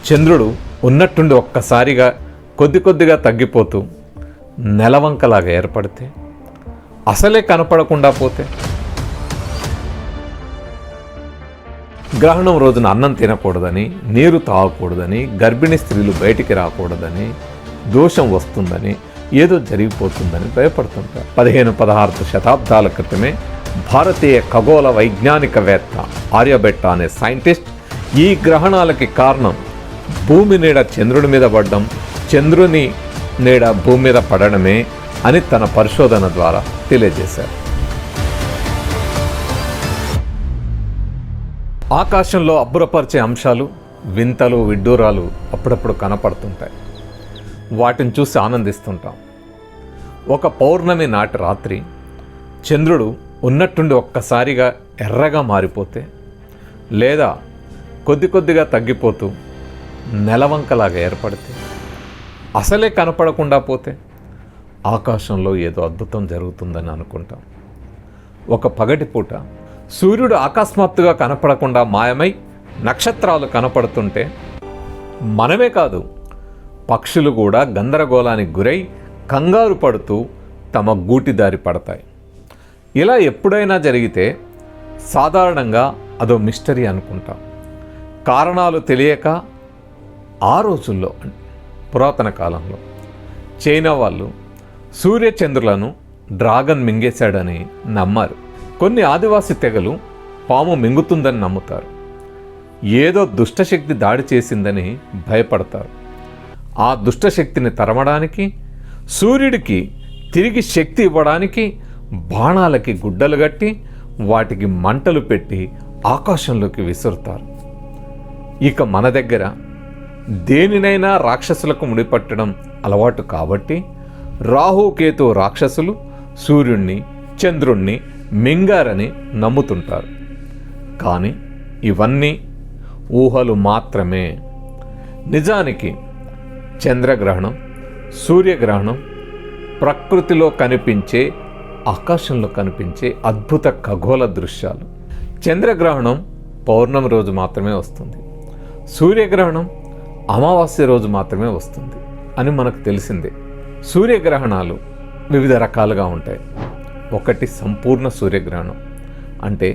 చంద్రుడు ఉన్నట్టుండి ఒక్కసారిగా కొద్దిగా తగ్గిపోతూ నెలవంకలాగా ఏర్పడితే, అసలే కనపడకుండా పోతే, గ్రహణం రోజున అన్నం తినకూడదని, నీరు తాగకూడదని, గర్భిణీ స్త్రీలు బయటికి రాకూడదని, దోషం వస్తుందని, ఏదో జరిగిపోతుందని భయపడుతుంటారు. 15-16 శతాబ్దాల క్రితమే భారతీయ ఖగోళ వైజ్ఞానికవేత్త ఆర్యభట్ట అనే సైంటిస్ట్ ఈ గ్రహణాలకి కారణం భూమి నీడ చంద్రుడి మీద పడడం, చంద్రుని నీడ భూమి మీద పడడమే అని తన పరిశోధన ద్వారా తెలియజేశారు. ఆకాశంలో అబ్బురపరిచే అంశాలు, వింతలు, విడ్డూరాలు అప్పుడప్పుడు కనపడుతుంటాయి. వాటిని చూసి ఆనందిస్తుంటాం. ఒక పౌర్ణమి నాటి రాత్రి చంద్రుడు ఉన్నట్టుండి ఒక్కసారిగా ఎర్రగా మారిపోతే, లేదా కొద్దిగా తగ్గిపోతూ నెలవంకలాగా ఏర్పడితే, అసలే కనపడకుండా పోతే ఆకాశంలో ఏదో అద్భుతం జరుగుతుందని అనుకుంటాం. ఒక పగటిపూట సూర్యుడు అకస్మాత్తుగా కనపడకుండా మాయమై నక్షత్రాలు కనపడుతుంటే, మనమే కాదు పక్షులు కూడా గందరగోళానికి గురై కంగారు పడుతూ తమ గూటిదారి పడతాయి. ఇలా ఎప్పుడైనా జరిగితే సాధారణంగా అదో మిస్టరీ అనుకుంటాం. కారణాలు తెలియక ఆ రోజుల్లో, పురాతన కాలంలో చైనా వాళ్ళు సూర్యచంద్రులను డ్రాగన్ మింగేశాడని నమ్మారు. కొన్ని ఆదివాసీ తెగలు పాము మింగుతుందని నమ్ముతారు. ఏదో దుష్టశక్తి దాడి చేసిందని భయపడతారు. ఆ దుష్టశక్తిని తరమడానికి, సూర్యుడికి తిరిగి శక్తి ఇవ్వడానికి బాణాలకి గుడ్డలు కట్టి వాటికి మంటలు పెట్టి ఆకాశంలోకి విసురుతారు. ఇక మన దగ్గర దేనినైనా రాక్షసులకు ముడిపట్టడం అలవాటు కాబట్టి రాహుకేతు రాక్షసులు సూర్యుణ్ణి, చంద్రుణ్ణి మింగారని నమ్ముతుంటారు. కానీ ఇవన్నీ ఊహలు మాత్రమే. నిజానికి చంద్రగ్రహణం, సూర్యగ్రహణం ప్రకృతిలో కనిపించే, ఆకాశంలో కనిపించే అద్భుత ఖగోళ దృశ్యాలు. చంద్రగ్రహణం పౌర్ణమి రోజు మాత్రమే వస్తుంది, సూర్యగ్రహణం అమావాస్య రోజు మాత్రమే వస్తుంది అని మనకు తెలిసిందే. సూర్యగ్రహణాలు వివిధ రకాలుగా ఉంటాయి. ఒకటి సంపూర్ణ సూర్యగ్రహణం, అంటే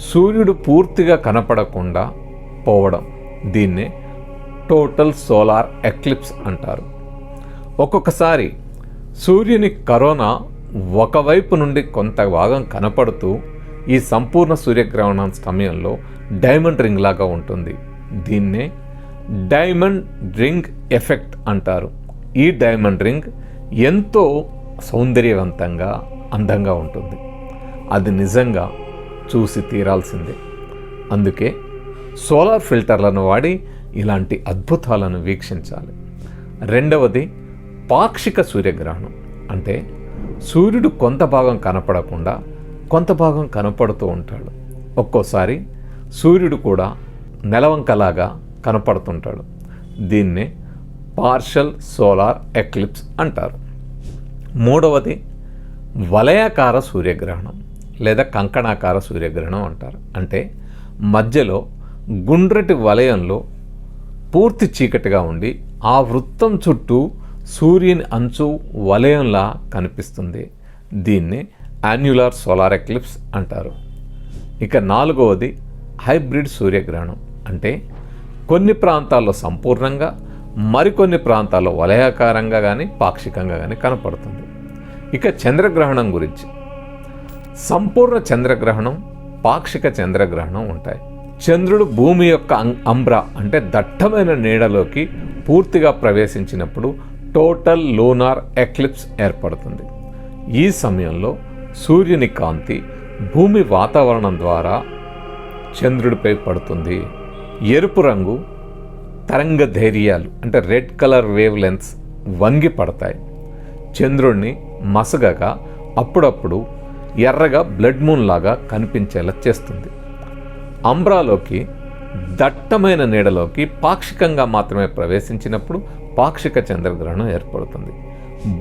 సూర్యుడు పూర్తిగా కనపడకుండా పోవడం. దీన్నే టోటల్ సోలార్ ఎక్లిప్స్ అంటారు. ఒక్కొక్కసారి సూర్యుని కరోనా ఒకవైపు నుండి కొంత భాగం కనపడుతూ ఈ సంపూర్ణ సూర్యగ్రహణం సమయంలో డైమండ్ రింగ్ లాగా ఉంటుంది. దీన్నే డైమండ్ రింగ్ ఎఫెక్ట్ అంటారు. ఈ డైమండ్ రింగ్ ఎంతో సౌందర్యవంతంగా, అందంగా ఉంటుంది. అది నిజంగా చూసి తీరాల్సిందే. అందుకే సోలార్ ఫిల్టర్లను వాడి ఇలాంటి అద్భుతాలను వీక్షించాలి. రెండవది పాక్షిక సూర్యగ్రహణం, అంటే సూర్యుడు కొంత భాగం కనపడకుండా కొంత భాగం కనపడుతూ ఉంటాడు. ఒక్కోసారి సూర్యుడు కూడా నెలవంకలాగా కనపడుతుంటాడు. దీన్నే పార్షల్ సోలార్ ఎక్లిప్స్ అంటారు. మూడవది వలయాకార సూర్యగ్రహణం లేదా కంకణాకార సూర్యగ్రహణం అంటారు. అంటే మధ్యలో గుండ్రటి వలయంలో పూర్తి చీకటిగా ఉండి ఆ వృత్తం చుట్టూ సూర్యుని అంచు వలయంలా కనిపిస్తుంది. దీన్ని యాన్యులర్ సోలార్ ఎక్లిప్స్ అంటారు. ఇక నాలుగవది హైబ్రిడ్ సూర్యగ్రహణం, అంటే కొన్ని ప్రాంతాల్లో సంపూర్ణంగా, మరికొన్ని ప్రాంతాల్లో వలయాకారంగా కానీ పాక్షికంగా కానీ కనపడుతుంది. ఇక చంద్రగ్రహణం గురించి, సంపూర్ణ చంద్రగ్రహణం, పాక్షిక చంద్రగ్రహణం ఉంటాయి. చంద్రుడు భూమి యొక్క అంబ్రా అంటే దట్టమైన నీడలోకి పూర్తిగా ప్రవేశించినప్పుడు టోటల్ లూనార్ ఎక్లిప్స్ ఏర్పడుతుంది. ఈ సమయంలో సూర్యుని కాంతి భూమి వాతావరణం ద్వారా చంద్రుడిపై పడుతుంది. ఎరుపు రంగు తరంగధైర్యాలు అంటే రెడ్ కలర్ వేవ్ లెంత్స్ వంగి పడతాయి. చంద్రుడిని మసగగా అప్పుడప్పుడు ఎర్రగా బ్లడ్ మూన్ లాగా కనిపించేలా చేస్తుంది. అంబ్రాలోకి, దట్టమైన నీడలోకి పాక్షికంగా మాత్రమే ప్రవేశించినప్పుడు పాక్షిక చంద్రగ్రహణం ఏర్పడుతుంది.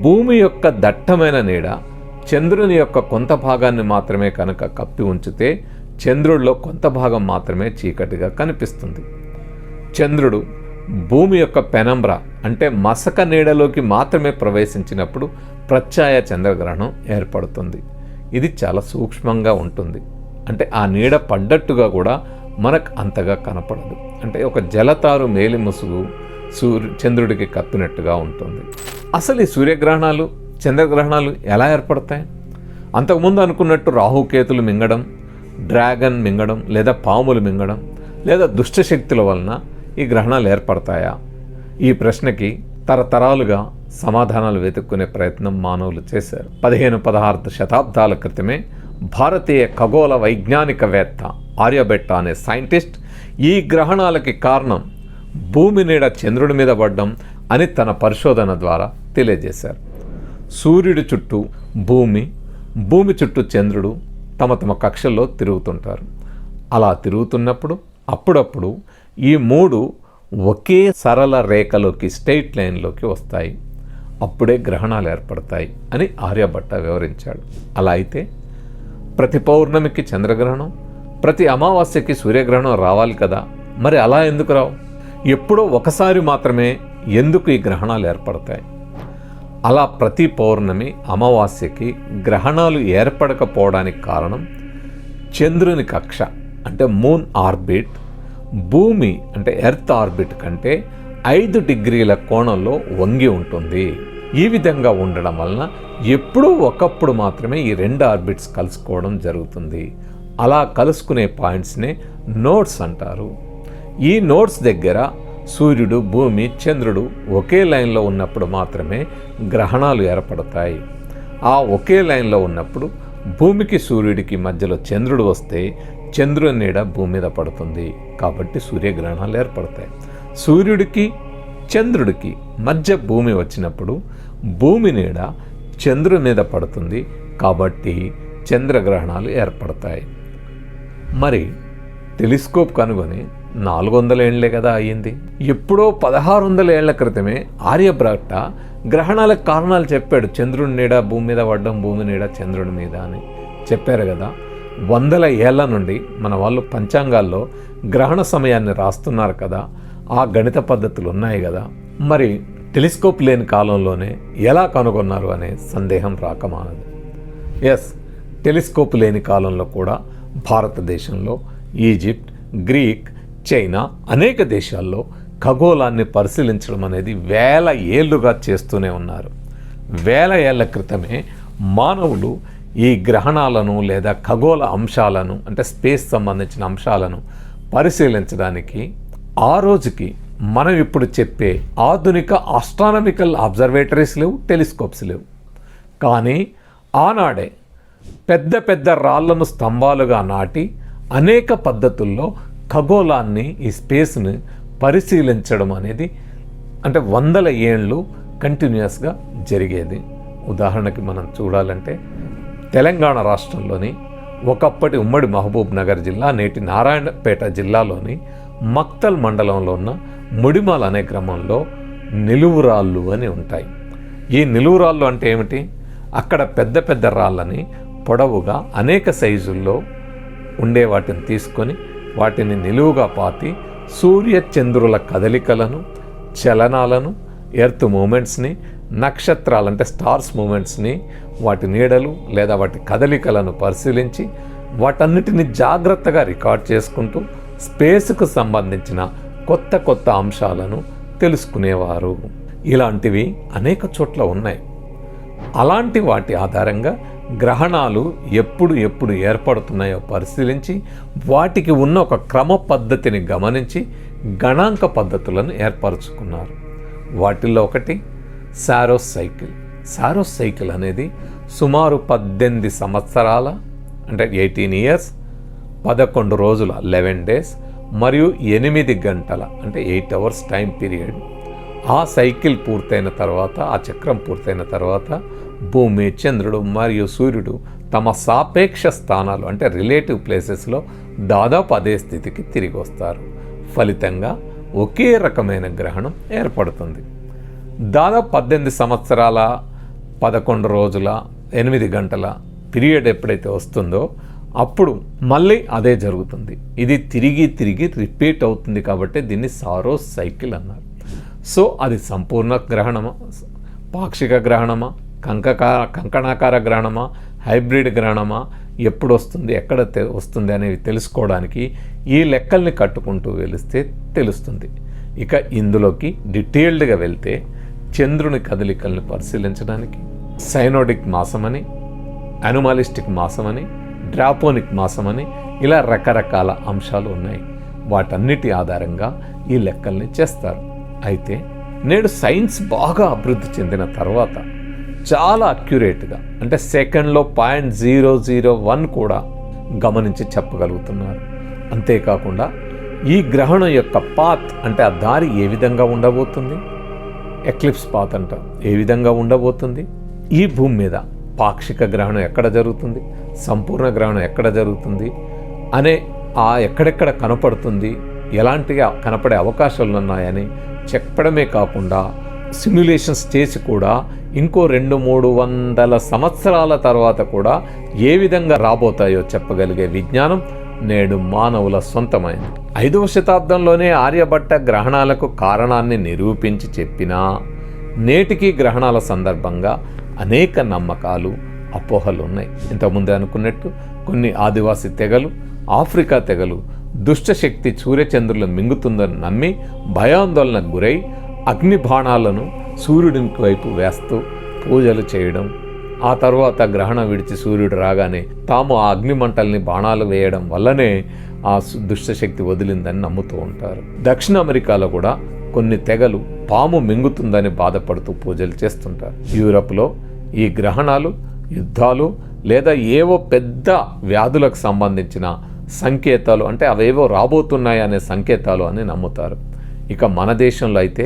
భూమి యొక్క దట్టమైన నీడ చంద్రుని యొక్క కొంత భాగాన్ని మాత్రమే కనుక కప్పి ఉంచితే చంద్రుడిలో కొంత భాగం మాత్రమే చీకటిగా కనిపిస్తుంది. చంద్రుడు భూమి యొక్క పెనంబ్ర అంటే మసక నీడలోకి మాత్రమే ప్రవేశించినప్పుడు ప్రత్యయ చంద్రగ్రహణం ఏర్పడుతుంది. ఇది చాలా సూక్ష్మంగా ఉంటుంది. అంటే ఆ నీడ పడ్డట్టుగా కూడా మనకు అంతగా కనపడదు. అంటే ఒక జలతారు మేలి ముసుగు చంద్రుడికి కప్పినట్టుగా ఉంటుంది. అసలు ఈ సూర్యగ్రహణాలు చంద్రగ్రహణాలు ఎలా ఏర్పడతాయి? అంతకుముందు అనుకున్నట్టు రాహుకేతులు మింగడం, డ్రాగన్ మింగడం, లేదా పాములు మింగడం, లేదా దుష్టశక్తుల వలన ఈ గ్రహణాలు ఏర్పడతాయా? ఈ ప్రశ్నకి తరతరాలుగా సమాధానాలు వెతుక్కునే ప్రయత్నం మానవులు చేశారు. 15-16 శతాబ్దాల క్రితమే భారతీయ ఖగోళ వైజ్ఞానికవేత్త ఆర్యభట్ట అనే సైంటిస్ట్ ఈ గ్రహణాలకి కారణం భూమి నీడ చంద్రుడి మీద పడ్డం అని తన పరిశోధన ద్వారా తెలియజేశారు. సూర్యుడి చుట్టూ భూమి, భూమి చుట్టూ చంద్రుడు తమ తమ కక్షల్లో తిరుగుతుంటారు. అలా తిరుగుతున్నప్పుడు అప్పుడప్పుడు ఈ మూడు ఒకే సరళ రేఖలోకి, స్ట్రెయిట్ లైన్లోకి వస్తాయి. అప్పుడే గ్రహణాలు ఏర్పడతాయి అని ఆర్యభట్ట వివరించాడు. అలా అయితే ప్రతి పౌర్ణమికి చంద్రగ్రహణం, ప్రతి అమావాస్యకి సూర్యగ్రహణం రావాలి కదా, మరి అలా ఎందుకు రావు? ఎప్పుడో ఒకసారి మాత్రమే ఎందుకు ఈ గ్రహణాలు ఏర్పడతాయి? అలా ప్రతి పౌర్ణమి అమావాస్యకి గ్రహణాలు ఏర్పడకపోవడానికి కారణం చంద్రుని కక్ష అంటే మూన్ ఆర్బిట్ భూమి అంటే ఎర్త్ ఆర్బిట్ కంటే 5 డిగ్రీల కోణంలో వంగి ఉంటుంది. ఈ విధంగా ఉండడం వలన ఎప్పుడూ ఒకప్పుడు మాత్రమే ఈ 2 ఆర్బిట్స్ కలుసుకోవడం జరుగుతుంది. అలా కలుసుకునే పాయింట్స్నే నోడ్స్ అంటారు. ఈ నోడ్స్ దగ్గర సూర్యుడు, భూమి, చంద్రుడు ఒకే లైన్లో ఉన్నప్పుడు మాత్రమే గ్రహణాలు ఏర్పడతాయి. ఆ ఒకే లైన్లో ఉన్నప్పుడు భూమికి సూర్యుడికి మధ్యలో చంద్రుడు వస్తే చంద్రుని నీడ భూమి మీద పడుతుంది. కాబట్టి సూర్యగ్రహణాలు ఏర్పడతాయి. సూర్యుడికి చంద్రుడికి మధ్య భూమి వచ్చినప్పుడు భూమి నీడ చంద్రుని మీద పడుతుంది. కాబట్టి చంద్రగ్రహణాలు ఏర్పడతాయి. మరి టెలిస్కోప్ కనుగొని 400 ఏళ్లే కదా అయ్యింది. ఎప్పుడో 1600 ఏళ్ల క్రితమే ఆర్యభట్ట గ్రహణాలకు కారణాలు చెప్పాడు. చంద్రుడి నీడ భూమి మీద పడ్డం, భూమి నీడ చంద్రుడి మీద అని చెప్పారు కదా. 100 ఏళ్ల నుండి మన వాళ్ళు పంచాంగాల్లో గ్రహణ సమయాన్ని రాస్తున్నారు కదా. ఆ గణిత పద్ధతులు ఉన్నాయి కదా. మరి టెలిస్కోప్ లేని కాలంలోనే ఎలా కనుగొన్నారు అనే సందేహం రాకమానదు. టెలిస్కోప్ లేని కాలంలో కూడా భారతదేశంలో ఈజిప్ట్, గ్రీక్, చైనా అనేక దేశాల్లో ఖగోళాన్ని పరిశీలించడం అనేది 1000 ఏళ్లుగా చేస్తూనే ఉన్నారు. 1000 ఏళ్ల క్రితమే మానవులు ఈ గ్రహణాలను లేదా ఖగోళ అంశాలను అంటే స్పేస్ సంబంధించిన అంశాలను పరిశీలించడానికి ఆ రోజుకి మనం ఇప్పుడు చెప్పే ఆధునిక ఆస్ట్రానమికల్ అబ్జర్వేటరీస్ లేవు, టెలిస్కోప్స్ లేవు. కానీ ఆనాడే పెద్ద పెద్ద రాళ్లను స్తంభాలుగా నాటి అనేక పద్ధతుల్లో ఖగోళాన్ని, ఈ స్పేస్ని పరిశీలించడం అనేది అంటే 100 ఏళ్ళు కంటిన్యూస్గా జరిగేది. ఉదాహరణకి మనం చూడాలంటే తెలంగాణ రాష్ట్రంలోని ఒకప్పటి ఉమ్మడి మహబూబ్ నగర్ జిల్లా, నేటి నారాయణపేట జిల్లాలోని మక్తల్ మండలంలో ఉన్న ముడిమాల్ అనే గ్రామంలో నిలువురాళ్ళు అని ఉంటాయి. ఈ నిలువురాళ్ళు అంటే ఏమిటి? అక్కడ పెద్ద పెద్ద రాళ్ళని పొడవుగా అనేక సైజుల్లో ఉండే వాటిని తీసుకొని వాటిని నిలువుగా పాతి సూర్య చంద్రుల కదలికలను, చలనాలను, ఎర్త్ మూమెంట్స్ని, నక్షత్రాలంటే స్టార్స్ మూమెంట్స్ని, వాటి నీడలు లేదా వాటి కదలికలను పరిశీలించి వాటన్నిటిని జాగ్రత్తగా రికార్డ్ చేసుకుంటూ స్పేస్కు సంబంధించిన కొత్త కొత్త అంశాలను తెలుసుకునేవారు. ఇలాంటివి అనేక చోట్ల ఉన్నాయి. అలాంటి వాటి ఆధారంగా గ్రహణాలు ఎప్పుడు ఏర్పడుతున్నాయో పరిశీలించి వాటికి ఉన్న ఒక క్రమ పద్ధతిని గమనించి గణాంక పద్ధతులను ఏర్పరచుకున్నారు. వాటిల్లో ఒకటి సారోస్ సైకిల్. సారోస్ సైకిల్ అనేది సుమారు 18 సంవత్సరాల అంటే 18 ఇయర్స్, 11 రోజుల 11 డేస్ మరియు 8 గంటల అంటే 8 అవర్స్ టైం పీరియడ్. ఆ సైకిల్ పూర్తయిన తర్వాత, ఆ చక్రం పూర్తయిన తర్వాత భూమి, చంద్రుడు మరియు సూర్యుడు తమ సాపేక్ష స్థానాలు అంటే రిలేటివ్ ప్లేసెస్లో దాదాపు అదే స్థితికి తిరిగి వస్తారు. ఫలితంగా ఒకే రకమైన గ్రహణం ఏర్పడుతుంది. దాదాపు 18 సంవత్సరాల 11 రోజుల 8 గంటల పీరియడ్ ఎప్పుడైతే వస్తుందో అప్పుడు మళ్ళీ అదే జరుగుతుంది. ఇది తిరిగి తిరిగి రిపీట్ అవుతుంది కాబట్టి దీన్ని సారోస్ సైకిల్ అన్నారు. సో అది సంపూర్ణ గ్రహణమా, పాక్షిక గ్రహణమా, కంకణాకార గ్రహణమా, హైబ్రిడ్ గ్రహణమా, ఎప్పుడు వస్తుంది, ఎక్కడ వస్తుంది అనేవి తెలుసుకోవడానికి ఈ లెక్కల్ని కట్టుకుంటూ వెలిస్తే తెలుస్తుంది. ఇక ఇందులోకి డీటెయిల్డ్గా వెళ్తే చంద్రుని కదలికల్ని పరిశీలించడానికి సైనోడిక్ మాసమని, అనిమాలిస్టిక్ మాసమని, డ్రాపోనిక్ మాసమని ఇలా రకరకాల అంశాలు ఉన్నాయి. వాటన్నిటి ఆధారంగా ఈ లెక్కల్ని చేస్తారు. అయితే నేడు సైన్స్ బాగా అభివృద్ధి చెందిన తర్వాత చాలా అక్యురేట్గా, అంటే సెకండ్లో 0.001 కూడా గమనించి చెప్పగలుగుతున్నారు. అంతేకాకుండా ఈ గ్రహణం యొక్క పాత్, అంటే ఆ దారి ఏ విధంగా ఉండబోతుంది, ఎక్లిప్స్ పాత్ అంట ఏ విధంగా ఉండబోతుంది, ఈ భూమి మీద పాక్షిక గ్రహణం ఎక్కడ జరుగుతుంది, సంపూర్ణ గ్రహణం ఎక్కడ జరుగుతుంది అనే ఎక్కడెక్కడ కనపడుతుంది, ఎలాంటిగా కనపడే అవకాశాలు ఉన్నాయని చెప్పడమే కాకుండా సిమ్యులేషన్స్ చేసి కూడా ఇంకో 200-300 సంవత్సరాల తర్వాత కూడా ఏ విధంగా రాబోతాయో చెప్పగలిగే విజ్ఞానం నేడు మానవుల సొంతమైంది. 5వ శతాబ్దంలోనే ఆర్యభట్ట గ్రహణాలకు కారణాన్ని నిరూపించి చెప్పినా నేటికి గ్రహణాల సందర్భంగా అనేక నమ్మకాలు, అపోహలు ఉన్నాయి. ఇంతకుముందే అనుకున్నట్టు కొన్ని ఆదివాసీ తెగలు, ఆఫ్రికా తెగలు దుష్టశక్తి సూర్యచంద్రులు మింగుతుందని నమ్మి భయాందోళనకు గురై అగ్ని బాణాలను సూర్యుడి వైపు వేస్తూ పూజలు చేయడం, ఆ తర్వాత గ్రహణం విడిచి సూర్యుడు రాగానే తాము ఆ అగ్నిమంటల్ని బాణాలు వేయడం వల్లనే ఆ దుష్టశక్తి వదిలిందని నమ్ముతూ ఉంటారు. దక్షిణ అమెరికాలో కూడా కొన్ని తెగలు పాము మింగుతుందని బాధపడుతూ పూజలు చేస్తుంటారు. యూరప్లో ఈ గ్రహణాలు, యుద్ధాలు లేదా ఏవో పెద్ద వ్యాధులకు సంబంధించిన సంకేతాలు, అంటే అవేవో రాబోతున్నాయి అనే సంకేతాలు అని నమ్ముతారు. ఇక మన దేశంలో అయితే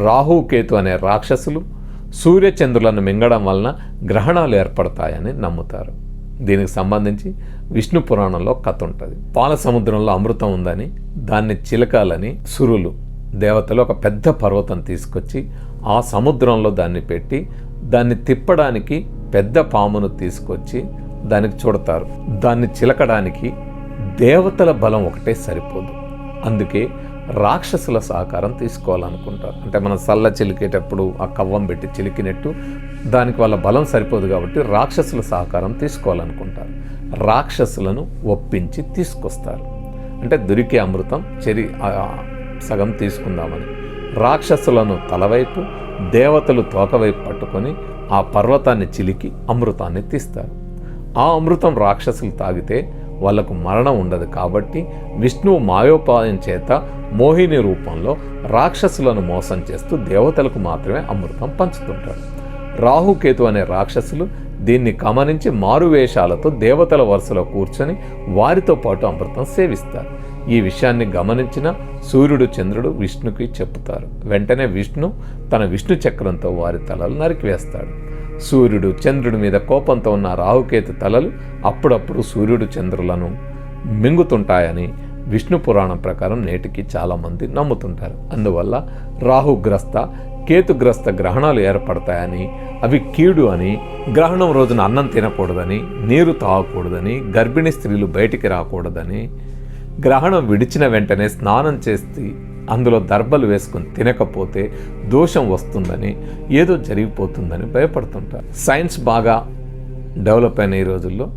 రాహుకేతు అనే రాక్షసులు సూర్యచంద్రులను మింగడం వలన గ్రహణాలు ఏర్పడతాయని నమ్ముతారు. దీనికి సంబంధించి విష్ణు పురాణంలో కథ ఉంటుంది. పాల సముద్రంలో అమృతం ఉందని దాన్ని చిలకాలని సురులు దేవతలు ఒక పెద్ద పర్వతం తీసుకొచ్చి ఆ సముద్రంలో దాన్ని పెట్టి దాన్ని తిప్పడానికి పెద్ద పామును తీసుకొచ్చి దానికి చుడతారు. దాన్ని చిలకడానికి దేవతల బలం ఒకటే సరిపోదు. అందుకే రాక్షసుల సహకారం తీసుకోవాలనుకుంటారు. అంటే మనం సల్ల చిలికేటప్పుడు ఆ కవ్వం పెట్టి చిలికినట్టు దానికి వాళ్ళ బలం సరిపోదు కాబట్టి రాక్షసుల సహకారం తీసుకోవాలనుకుంటారు. రాక్షసులను ఒప్పించి తీసుకొస్తారు. అంటే దొరికే అమృతం సగం తీసుకుందామని రాక్షసులను తలవైపు, దేవతలు తోకవైపు పట్టుకొని ఆ పర్వతాన్ని చిలికి అమృతాన్ని తీస్తారు. ఆ అమృతం రాక్షసులు తాగితే వాళ్లకు మరణం ఉండదు కాబట్టి విష్ణువు మాయోపాయం చేత మోహిని రూపంలో రాక్షసులను మోసం చేస్తూ దేవతలకు మాత్రమే అమృతం పంచుతుంటాడు. రాహుకేతు అనే రాక్షసులు దీన్ని గమనించి మారువేషాలతో దేవతల వరుసలో కూర్చొని వారితో పాటు అమృతం సేవిస్తారు. ఈ విషయాన్ని గమనించిన సూర్యుడు, చంద్రుడు విష్ణుకి చెప్పుతారు. వెంటనే విష్ణు తన విష్ణు చక్రంతో వారి తలలు నరికివేస్తాడు. సూర్యుడు, చంద్రుడి మీద కోపంతో ఉన్న రాహుకేతు తలలు అప్పుడప్పుడు సూర్యుడు, చంద్రులను మింగుతుంటాయని విష్ణు పురాణం ప్రకారం నేటికి చాలామంది నమ్ముతుంటారు. అందువల్ల రాహుగ్రస్త, కేతుగ్రస్త గ్రహణాలు ఏర్పడతాయని, అవి కీడు అని, గ్రహణం రోజున అన్నం తినకూడదని, నీరు తాగకూడదని, గర్భిణీ స్త్రీలు బయటికి రాకూడదని, గ్రహణం విడిచిన వెంటనే స్నానం చేసి అందులో దర్బలు వేసుకుని తినకపోతే దోషం వస్తుందని, ఏదో జరిగిపోతుందని భయపడుతుంటారు. సైన్స్ బాగా డెవలప్ అయిన ఈ రోజుల్లో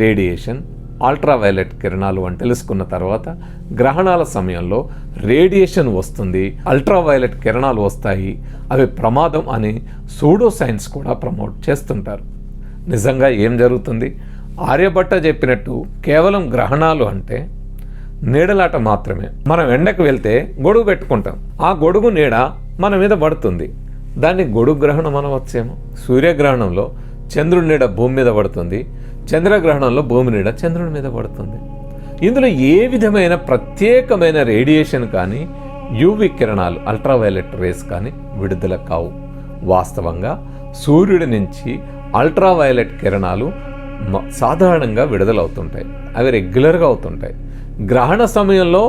రేడియేషన్, అల్ట్రావైలెట్ కిరణాలు అని తెలుసుకున్న తర్వాత గ్రహణాల సమయంలో రేడియేషన్ వస్తుంది, అల్ట్రావైలెట్ కిరణాలు వస్తాయి, అవి ప్రమాదం అని సూడో సైన్స్ కూడా ప్రమోట్ చేస్తుంటారు. నిజంగా ఏం జరుగుతుంది? ఆర్యభట్ట చెప్పినట్టు కేవలం గ్రహణాలు అంటే నీడలాట మాత్రమే. మనం ఎండకు వెళ్తే గొడుగు పెట్టుకుంటాం, ఆ గొడుగు నీడ మన మీద పడుతుంది, దాన్ని గొడుగు గ్రహణం అనవచ్చేమో. సూర్యగ్రహణంలో చంద్రుడి నీడ భూమి మీద పడుతుంది, చంద్రగ్రహణంలో భూమి నీడ చంద్రుడి మీద పడుతుంది. ఇందులో ఏ విధమైన ప్రత్యేకమైన రేడియేషన్ కానీ, యూవి కిరణాలు, అల్ట్రావైలెట్ రేస్ కానీ విడుదల కావు. వాస్తవంగా సూర్యుడి నుంచి అల్ట్రావైలెట్ కిరణాలు సాధారణంగా విడుదలవుతుంటాయి, అవి రెగ్యులర్గా అవుతుంటాయి. గ్రహణ సమయంలో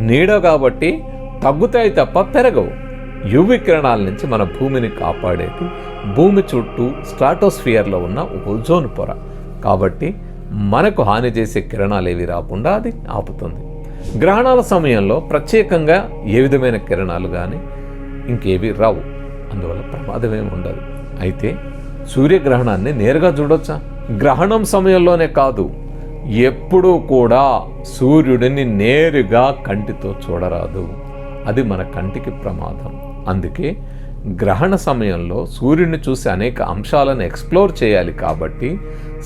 నీడ కాబట్టి తగ్గుతాయి తప్ప పెరగవు. యూవి కిరణాల నుంచి మన భూమిని కాపాడేది భూమి చుట్టూ స్ట్రాటోస్ఫియర్లో ఉన్న ఓజోన్ పొర. కాబట్టి మనకు హాని చేసే కిరణాలు ఏవి రాకుండా అది ఆపుతుంది. గ్రహణాల సమయంలో ప్రత్యేకంగా ఏ విధమైన కిరణాలు కానీ ఇంకేవి రావు, అందువల్ల ప్రమాదం ఏమి ఉండదు. అయితే సూర్యగ్రహణాన్ని నేరుగా చూడొచ్చా? గ్రహణం సమయంలోనే కాదు, ఎప్పుడూ కూడా సూర్యుడిని నేరుగా కంటితో చూడరాదు, అది మన కంటికి ప్రమాదం. అందుకే గ్రహణ సమయంలో సూర్యుడిని చూసి అనేక అంశాలను ఎక్స్ప్లోర్ చేయాలి కాబట్టి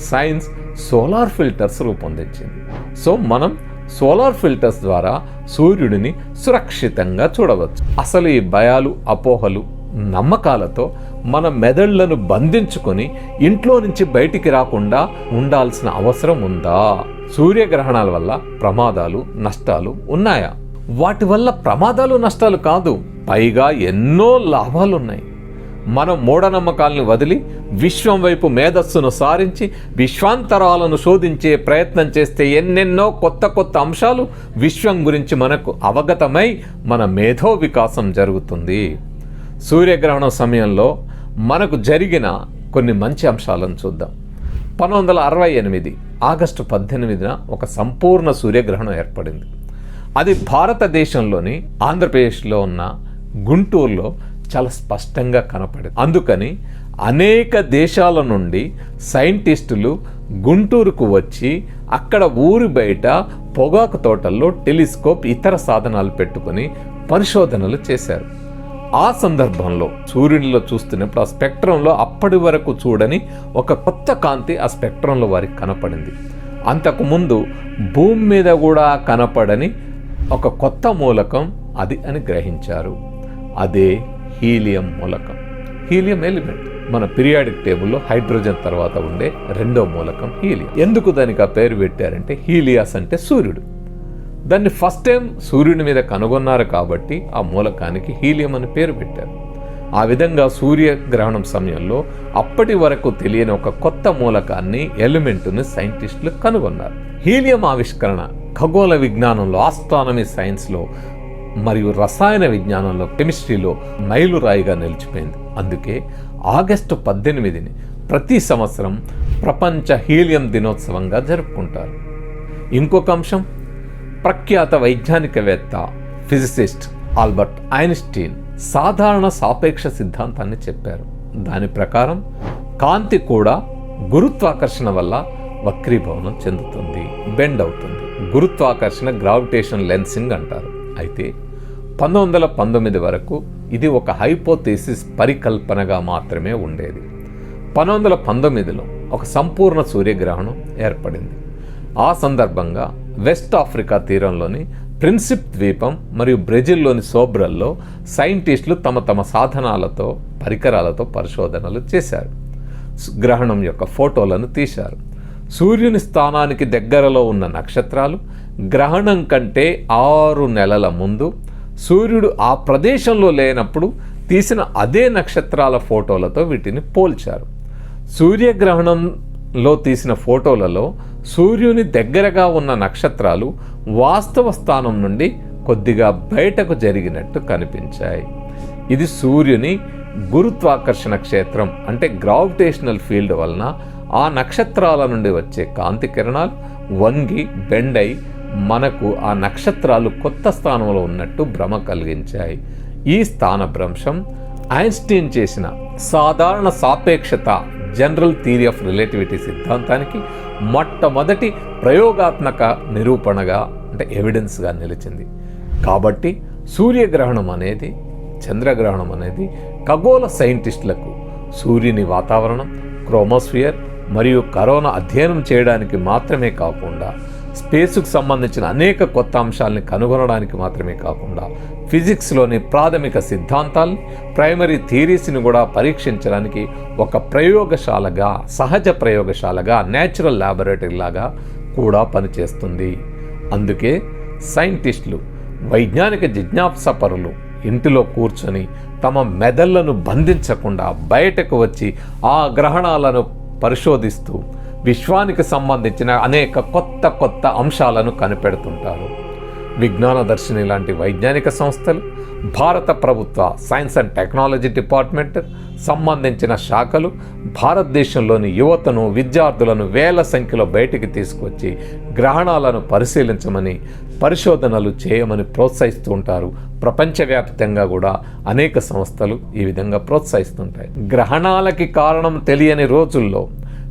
సైన్స్ సోలార్ ఫిల్టర్స్ రూపొందించింది. సో మనం సోలార్ ఫిల్టర్స్ ద్వారా సూర్యుడిని సురక్షితంగా చూడవచ్చు. అసలు ఈ భయాలు, అపోహలు, నమ్మకాలతో మన మెదళ్లను బంధించుకొని ఇంట్లో నుంచి బయటికి రాకుండా ఉండాల్సిన అవసరం ఉందా? సూర్యగ్రహణాల వల్ల ప్రమాదాలు, నష్టాలు ఉన్నాయా? వాటి వల్ల ప్రమాదాలు, నష్టాలు కాదు, పైగా ఎన్నో లాభాలున్నాయి. మనం మూఢనమ్మకాలను వదిలి విశ్వం వైపు మేధస్సును సారించి విశ్వాంతరాలను శోధించే ప్రయత్నం చేస్తే ఎన్నెన్నో కొత్త కొత్త అంశాలు విశ్వం గురించి మనకు అవగతమై మన మేధో వికాసం జరుగుతుంది. సూర్యగ్రహణం సమయంలో మనకు జరిగిన కొన్ని మంచి అంశాలను చూద్దాం. 1968 ఆగస్టు 18న ఒక సంపూర్ణ సూర్యగ్రహణం ఏర్పడింది. అది భారతదేశంలోని ఆంధ్రప్రదేశ్లో ఉన్న గుంటూరులో చాలా స్పష్టంగా కనపడింది. అందుకని అనేక దేశాల నుండి సైంటిస్టులు గుంటూరుకు వచ్చి అక్కడ ఊరి బయట పొగాకు తోటల్లో టెలిస్కోప్, ఇతర సాధనాలు పెట్టుకొని పరిశోధనలు చేశారు. ఆ సందర్భంలో సూర్యుడిలో చూస్తున్నప్పుడు ఆ స్పెక్ట్రంలో అప్పటి వరకు చూడని ఒక కొత్త కాంతి ఆ స్పెక్ట్రంలో వారికి కనపడింది. అంతకుముందు భూమి మీద కూడా కనపడని ఒక కొత్త మూలకం అది అని గ్రహించారు. అదే హీలియం మూలకం. హీలియం ఎలిమెంట్ మన పీరియాడిక్ టేబుల్లో హైడ్రోజన్ తర్వాత ఉండే రెండో మూలకం హీలియం. ఎందుకు దానికి ఆ పేరు పెట్టారంటే హీలియాస్ అంటే సూర్యుడు. దాన్ని ఫస్ట్ టైం సూర్యుని మీద కనుగొన్నారు కాబట్టి ఆ మూలకానికి హీలియం అని పేరు పెట్టారు. ఆ విధంగా సూర్యగ్రహణం సమయంలో అప్పటి వరకు తెలియని ఒక కొత్త మూలకాన్ని, ఎలిమెంటుని సైంటిస్టులు కనుగొన్నారు. హీలియం ఆవిష్కరణ ఖగోళ విజ్ఞానంలో, ఆస్ట్రానమీ సైన్స్లో మరియు రసాయన విజ్ఞానంలో, కెమిస్ట్రీలో మైలురాయిగా నిలిచిపోయింది. అందుకే ఆగస్టు 18ని ప్రతి సంవత్సరం ప్రపంచ హీలియం దినోత్సవంగా జరుపుకుంటారు. ఇంకొక అంశం, ప్రఖ్యాత వైజ్ఞానికవేత్త, ఫిజిసిస్ట్ ఆల్బర్ట్ ఐన్స్టీన్ సాధారణ సాపేక్ష సిద్ధాంతాన్ని చెప్పారు. దాని ప్రకారం కాంతి కూడా గురుత్వాకర్షణ వల్ల వక్రీభవనం చెందుతుంది, బెండ్ అవుతుంది. గురుత్వాకర్షణ గ్రావిటేషన్ లెన్సింగ్ అంటారు. అయితే 1919 వరకు ఇది ఒక హైపోథెసిస్, పరికల్పనగా మాత్రమే ఉండేది. 1919లో ఒక సంపూర్ణ సూర్యగ్రహణం ఏర్పడింది. ఆ సందర్భంగా వెస్ట్ ఆఫ్రికా తీరంలోని ప్రిన్సిప్ ద్వీపం మరియు బ్రెజిల్లోని సోబ్రల్లో సైంటిస్టులు తమ సాధనాలతో, పరికరాలతో పరిశోధనలు చేశారు. గ్రహణం యొక్క ఫోటోలను తీశారు. సూర్యుని స్థానానికి దగ్గరలో ఉన్న నక్షత్రాలు గ్రహణం కంటే 6 నెలల ముందు సూర్యుడు ఆ ప్రదేశంలో లేనప్పుడు తీసిన అదే నక్షత్రాల ఫోటోలతో వీటిని పోల్చారు. సూర్యగ్రహణంలో తీసిన ఫోటోలలో సూర్యుని దగ్గరగా ఉన్న నక్షత్రాలు వాస్తవ స్థానం నుండి కొద్దిగా బయటకు జరిగినట్టు కనిపించాయి. ఇది సూర్యుని గురుత్వాకర్షణ క్షేత్రం అంటే గ్రావిటేషనల్ ఫీల్డ్ వలన ఆ నక్షత్రాల నుండి వచ్చే కాంతి కిరణాలు వంగి బెండ్ అయి మనకు ఆ నక్షత్రాలు కొత్త స్థానంలో ఉన్నట్టు భ్రమ కలిగించాయి. ఈ స్థాన భ్రంశం ఐన్స్టీన్ చేసిన సాధారణ సాపేక్షత, జనరల్ థియరీ ఆఫ్ రిలేటివిటీ సిద్ధాంతానికి మొట్టమొదటి ప్రయోగాత్మక నిరూపణగా అంటే ఎవిడెన్స్గా నిలిచింది. కాబట్టి సూర్యగ్రహణం అనేది, చంద్రగ్రహణం అనేది ఖగోళ సైంటిస్టులకు సూర్యుని వాతావరణం, క్రోమోస్ఫియర్ మరియు కరోనా అధ్యయనం చేయడానికి మాత్రమే కాకుండా స్పేస్కు సంబంధించిన అనేక కొత్త అంశాలని కనుగొనడానికి మాత్రమే కాకుండా ఫిజిక్స్లోని ప్రాథమిక సిద్ధాంతాల్ని, ప్రైమరీ థియరీస్ని కూడా పరీక్షించడానికి ఒక ప్రయోగశాలగా, సహజ ప్రయోగశాలగా, న్యాచురల్ ల్యాబొరేటరీ లాగా కూడా పనిచేస్తుంది. అందుకే సైంటిస్టులు, వైజ్ఞానిక జిజ్ఞాసపరులు ఇంటిలో కూర్చొని తమ మెదళ్లను బంధించకుండా బయటకు వచ్చి ఆ గ్రహణాలను పరిశోధిస్తూ విశ్వానికి సంబంధించిన అనేక కొత్త అంశాలను కనిపెడుతుంటారు. విజ్ఞాన దర్శిని లాంటి వైజ్ఞానిక సంస్థలు భారత ప్రభుత్వ సైన్స్ అండ్ టెక్నాలజీ డిపార్ట్మెంట్ సంబంధించిన శాఖలు భారతదేశంలోని యువతను, విద్యార్థులను వేల సంఖ్యలో బయటికి తీసుకొచ్చి గ్రహణాలను పరిశీలించమని, పరిశోధనలు చేయమని ప్రోత్సహిస్తూ ఉంటారు. ప్రపంచవ్యాప్తంగా కూడా అనేక సంస్థలు ఈ విధంగా ప్రోత్సహిస్తుంటాయి. గ్రహణాలకి కారణం తెలియని రోజుల్లో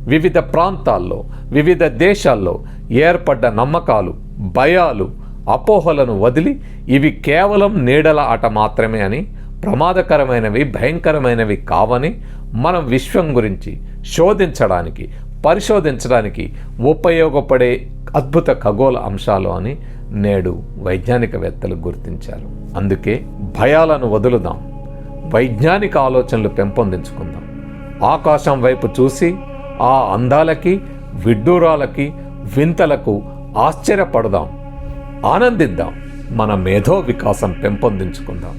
వివిధ ప్రాంతాల్లో, వివిధ దేశాల్లో ఏర్పడ్డ నమ్మకాలు, భయాలు, అపోహలను వదిలి ఇవి కేవలం నీడల ఆట మాత్రమే అని, ప్రమాదకరమైనవి, భయంకరమైనవి కావని, మనం విశ్వం గురించి శోధించడానికి, పరిశోధించడానికి ఉపయోగపడే అద్భుత ఖగోళ అంశాలు అని నేడు వైజ్ఞానికవేత్తలు గుర్తించారు. అందుకే భయాలను వదులుదాం, వైజ్ఞానిక ఆలోచనలు పెంపొందించుకుందాం. ఆకాశం వైపు చూసి ఆ అందాలకి, విడ్డూరాలకి, వింతలకు ఆశ్చర్యపడదాం, ఆనందిద్దాం, మన మేధో వికాసం పెంపొందించుకుందాం.